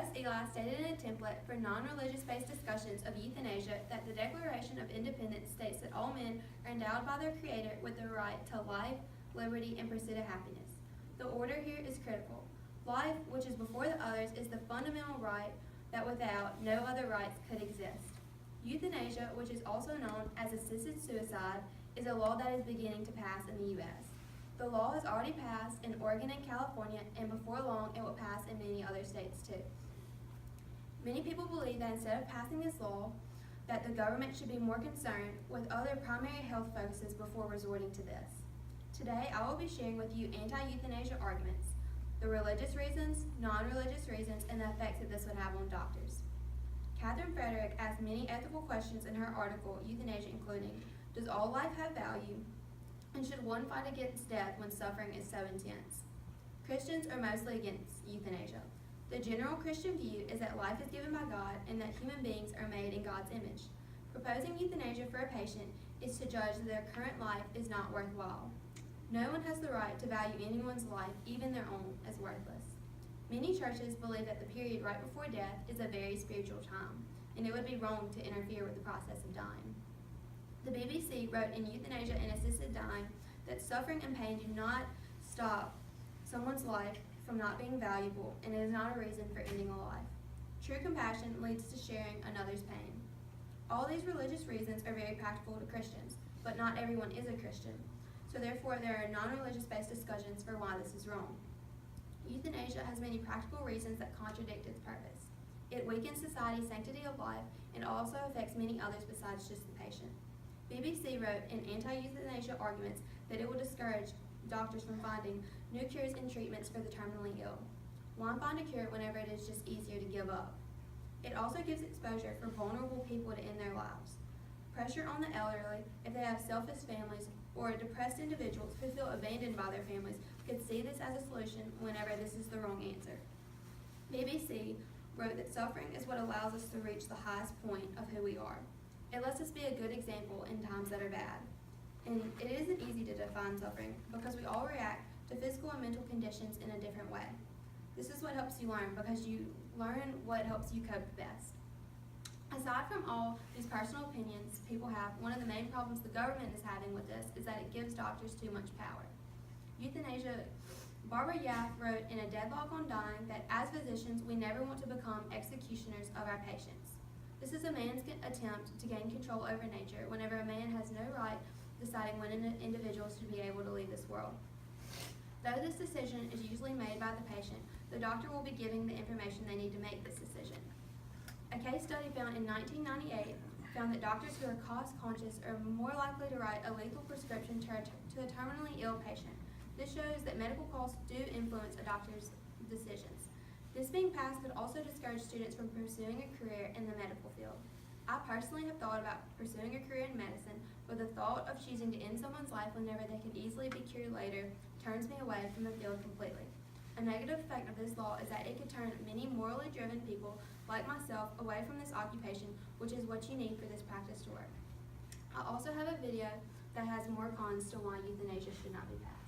U.S. Eli stated in a template for non-religious based discussions of euthanasia that the Declaration of Independence states that all men are endowed by their Creator with the right to life, liberty, and pursuit of happiness. The order here is critical. Life, which is before the others, is the fundamental right that without no other rights could exist. Euthanasia, which is also known as assisted suicide, is a law that is beginning to pass in the U.S. The law has already passed in Oregon and California, and before long it will pass in many other states too. Many people believe that instead of passing this law, that the government should be more concerned with other primary health focuses before resorting to this. Today, I will be sharing with you anti-euthanasia arguments, the religious reasons, non-religious reasons, and the effects that this would have on doctors. Catherine Frederick asked many ethical questions in her article, Euthanasia, including, does all life have value? And should one fight against death when suffering is so intense? Christians are mostly against euthanasia. The general Christian view is that life is given by God and that human beings are made in God's image. Proposing euthanasia for a patient is to judge that their current life is not worthwhile. No one has the right to value anyone's life, even their own, as worthless. Many churches believe that the period right before death is a very spiritual time, and it would be wrong to interfere with the process of dying. The BBC wrote in Euthanasia and Assisted Dying that suffering and pain do not stop someone's life from not being valuable, and it is not a reason for ending a life. True compassion leads to sharing another's pain. All these religious reasons are very practical to Christians, but not everyone is a Christian, so therefore there are non-religious based discussions for why this is wrong. Euthanasia has many practical reasons that contradict its purpose. It weakens society's sanctity of life and also affects many others besides just the patient. BBC wrote in Anti-Euthanasia Arguments that it will discourage doctors from finding new cures and treatments for the terminally ill. Why find a cure whenever it is just easier to give up? It also gives exposure for vulnerable people to end their lives. Pressure on the elderly, if they have selfish families, or depressed individuals who feel abandoned by their families could see this as a solution whenever this is the wrong answer. BBC wrote that suffering is what allows us to reach the highest point of who we are. It lets us be a good example in times that are bad. And it isn't easy to define suffering because we all react to physical and mental conditions in a different way. This is what helps you learn because you learn what helps you cope best. Aside from all these personal opinions people have, one of the main problems the government is having with this is that it gives doctors too much power. Euthanasia. Barbara Yaff wrote in A Deadlock on Dying that as physicians, we never want to become executioners of our patients. This is a man's attempt to gain control over nature whenever a man has no right deciding when an individual should be able to leave this world. Though this decision is usually made by the patient, the doctor will be giving the information they need to make this decision. A case study found in 1998 found that doctors who are cost-conscious are more likely to write a lethal prescription to a terminally ill patient. This shows that medical costs do influence a doctor's decisions. This being passed could also discourage students from pursuing a career in the medical field. I personally have thought about pursuing a career in medicine, but the thought of choosing to end someone's life whenever they could easily be cured later turns me away from the field completely. A negative effect of this law is that it could turn many morally driven people, like myself, away from this occupation, which is what you need for this practice to work. I also have a video that has more cons to why euthanasia should not be passed.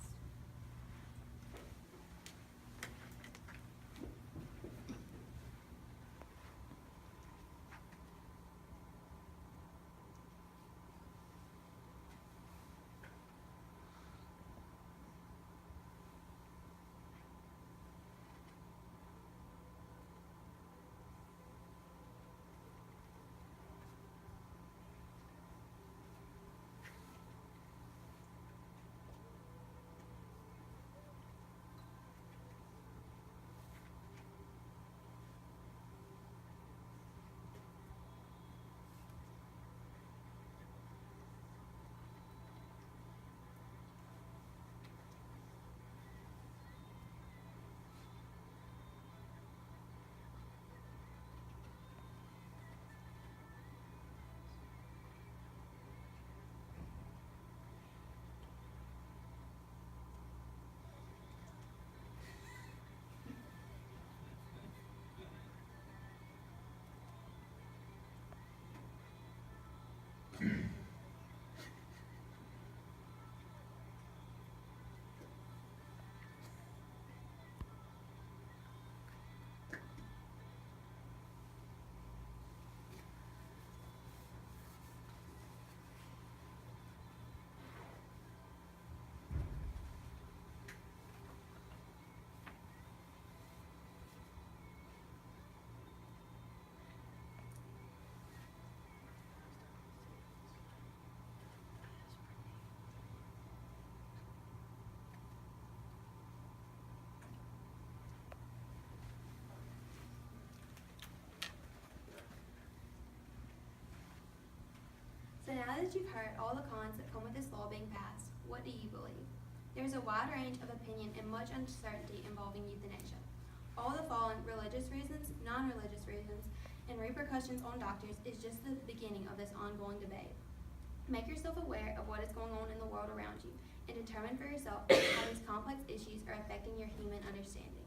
now that you've heard all the cons that come with this law being passed, what do you believe? There is a wide range of opinion and much uncertainty involving euthanasia. All the following religious reasons, non-religious reasons, and repercussions on doctors is just the beginning of this ongoing debate. Make yourself aware of what is going on in the world around you and determine for yourself how these complex issues are affecting your human understanding.